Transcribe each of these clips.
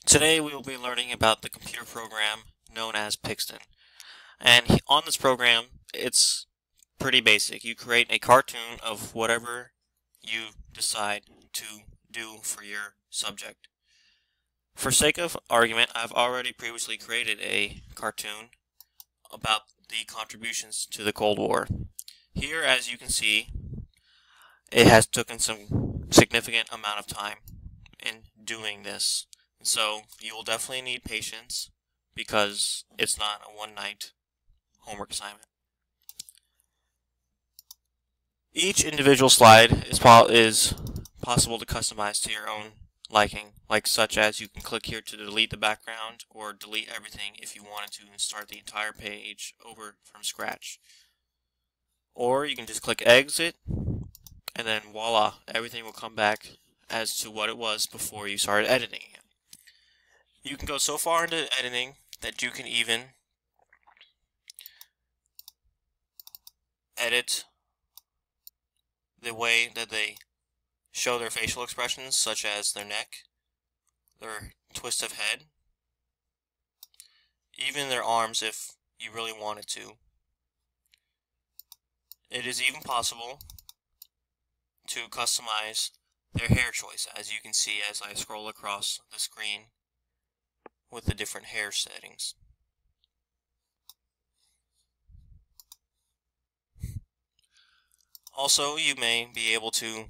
Today we will be learning about the computer program known as Pixton. And on this program, it's pretty basic. You create a cartoon of whatever you decide to do for your subject. For sake of argument, I've already previously created a cartoon about the contributions to the Cold War. Here, as you can see, it has taken some significant amount of time in doing this. So you will definitely need patience because it's not a one-night homework assignment. Each individual slide is possible to customize to your own liking, such as you can click here to delete the background or delete everything if you wanted to and start the entire page over from scratch. Or you can just click exit and then voila, everything will come back as to what it was before you started editing it. You can go so far into editing that you can even edit the way that they show their facial expressions, such as their neck, their twist of head, even their arms if you really wanted to. It is even possible to customize their hair choice, as you can see as I scroll across the screen with the different hair settings. Also, you may be able to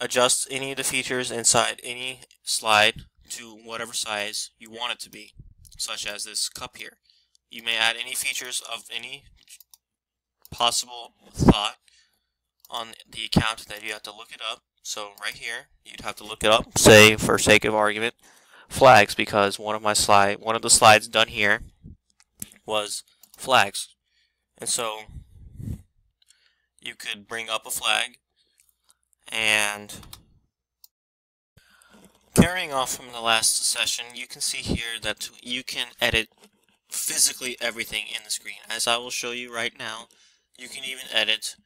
adjust any of the features inside any slide to whatever size you want it to be, such as this cup here. You may add any features of any possible thought on the account that you have to look it up. So right here, you'd have to look it up, say for sake of argument, flags, because one of the slides done here was flags. And so you could bring up a flag, and carrying off from the last session, you can see here that you can edit physically everything in the screen. As I will show you right now, you can even edit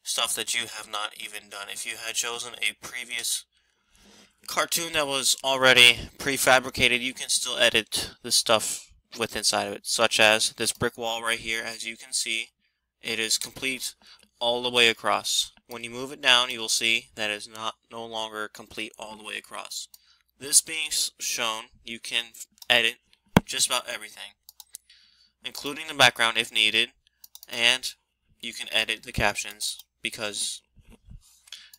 stuff that you have not even done. If you had chosen a previous cartoon that was already prefabricated, you can still edit the stuff with inside of it, such as this brick wall right here. As you can see, it is complete all the way across. When you move it down, you will see that it is no longer complete all the way across. This being shown, you can edit just about everything, including the background if needed, and you can edit the captions because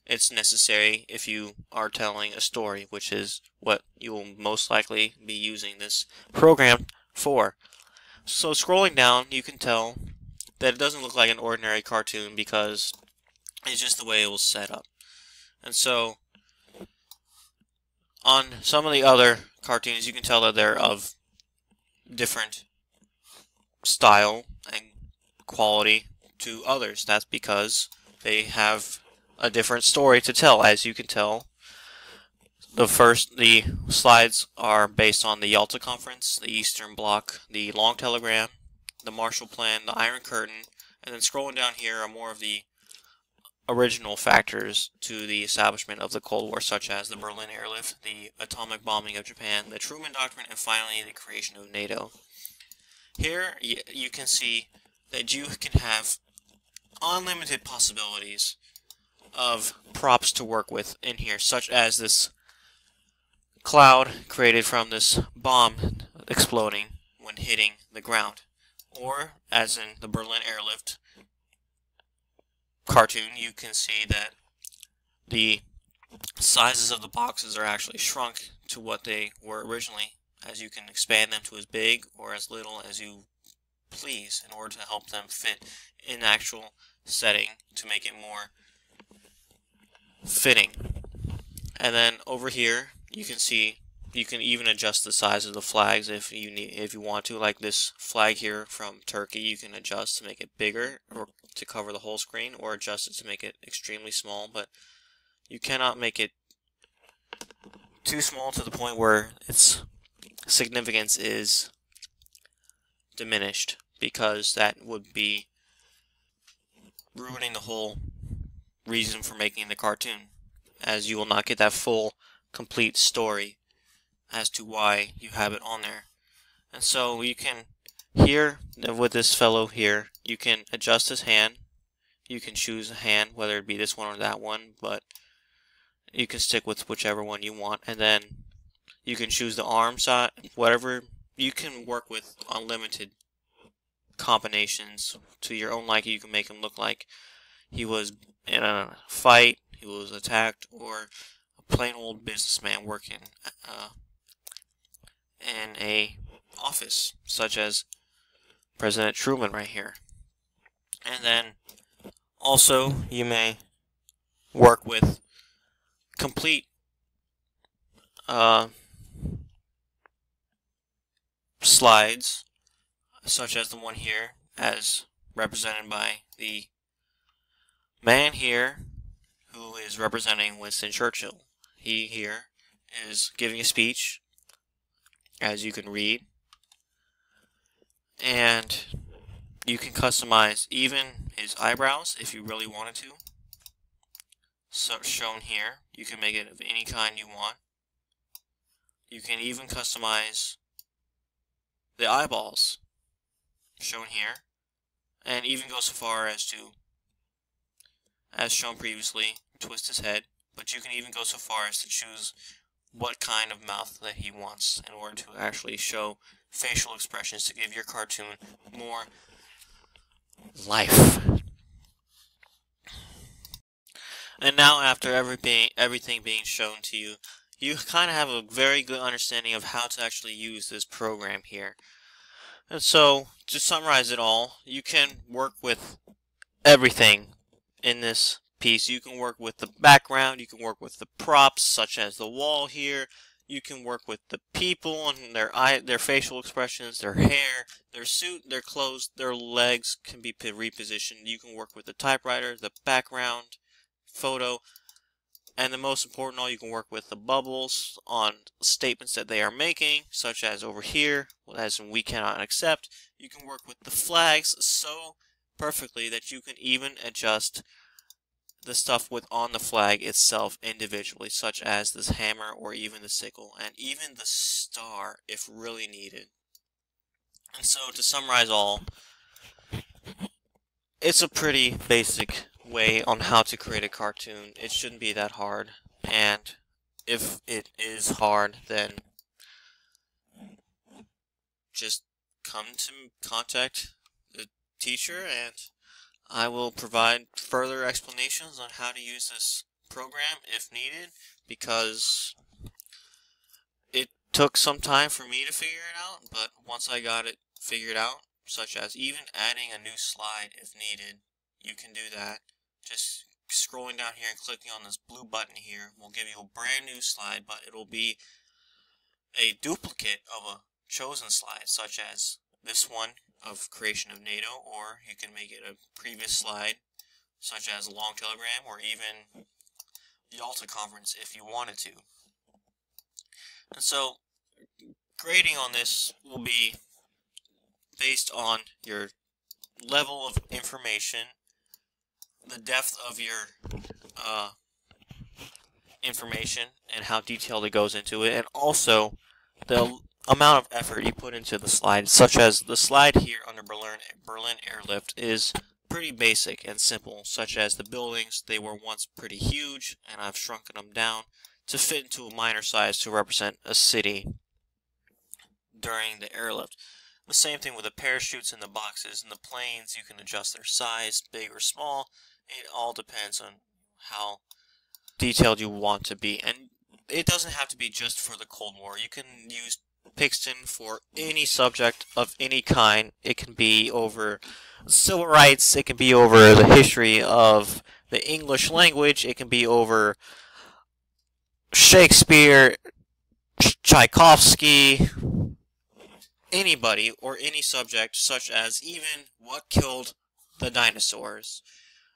it's necessary if you are telling a story, which is what you will most likely be using this program for. So scrolling down, you can tell that it doesn't look like an ordinary cartoon because it's just the way it was set up. And so on some of the other cartoons, you can tell that they're of different style and quality to others. That's because they have a different story to tell. As you can tell, the slides are based on the Yalta Conference, the Eastern Bloc, the Long Telegram, the Marshall Plan, the Iron Curtain, and then scrolling down here are more of the original factors to the establishment of the Cold War, such as the Berlin airlift, the atomic bombing of Japan, the Truman Doctrine, and finally the creation of NATO. Here you can see that you can have unlimited possibilities of props to work with in here, such as this cloud created from this bomb exploding when hitting the ground, or as in the Berlin airlift cartoon, you can see that the sizes of the boxes are actually shrunk to what they were originally, as you can expand them to as big or as little as you please in order to help them fit in actual setting to make it more fitting. And then over here you can see you can even adjust the size of the flags if you want to. Like this flag here from Turkey, you can adjust to make it bigger or to cover the whole screen, or adjust it to make it extremely small, but you cannot make it too small to the point where its significance is diminished, because that would be ruining the whole reason for making the cartoon, as you will not get that full, complete story as to why you have it on there. And so you can, here, with this fellow here, you can adjust his hand. You can choose a hand, whether it be this one or that one, but you can stick with whichever one you want. And then you can choose the arm side, whatever. You can work with unlimited combinations to your own liking. You can make him look like he was in a fight, he was attacked, or a plain old businessman working in a office, such as President Truman right here. And then also you may work with complete slides, such as the one here, as represented by the man here who is representing Winston Churchill. He here is giving a speech, as you can read, and you can customize even his eyebrows if you really wanted to. So shown here, you can make it of any kind you want. You can even customize the eyeballs, shown here, and even go so far as to, as shown previously, twist his head. But you can even go so far as to choose what kind of mouth that he wants in order to actually show facial expressions to give your cartoon more life. And now, after everything being shown to you, you kind of have a very good understanding of how to actually use this program here. And so, to summarize it all, you can work with everything in this piece. You can work with the background, you can work with the props, such as the wall here. You can work with the people and their facial expressions, their hair, their suit, their clothes, their legs can be repositioned. You can work with the typewriter, the background, photo, and the most important all, you can work with the bubbles on statements that they are making, such as over here, as in we cannot accept. You can work with the flags so perfectly that you can even adjust the stuff with on the flag itself individually, such as this hammer or even the sickle, and even the star if really needed. And so, to summarize all, it's a pretty basic way on how to create a cartoon. It shouldn't be that hard, and if it is hard, then just come to contact the teacher and I will provide further explanations on how to use this program if needed, because it took some time for me to figure it out, but once I got it figured out, such as even adding a new slide if needed, you can do that. Just scrolling down here and clicking on this blue button here will give you a brand new slide, but it will be a duplicate of a chosen slide, such as this one of creation of NATO, or you can make it a previous slide, such as a long telegram, or even Yalta conference if you wanted to. And so, grading on this will be based on your level of information, the depth of your information, and how detailed it goes into it, and also the amount of effort you put into the slide, such as the slide here under Berlin Airlift is pretty basic and simple, such as the buildings, they were once pretty huge, and I've shrunken them down to fit into a minor size to represent a city during the airlift. The same thing with the parachutes and the boxes and the planes. You can adjust their size, big or small. It all depends on how detailed you want to be. And it doesn't have to be just for the Cold War. You can use Pixton for any subject of any kind. It can be over civil rights, it can be over the history of the English language, it can be over Shakespeare, Tchaikovsky, anybody or any subject, such as even what killed the dinosaurs.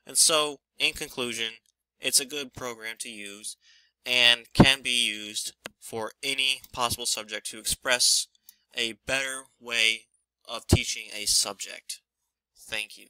And so, in conclusion, it's a good program to use and can be used for any possible subject to express a better way of teaching a subject. Thank you.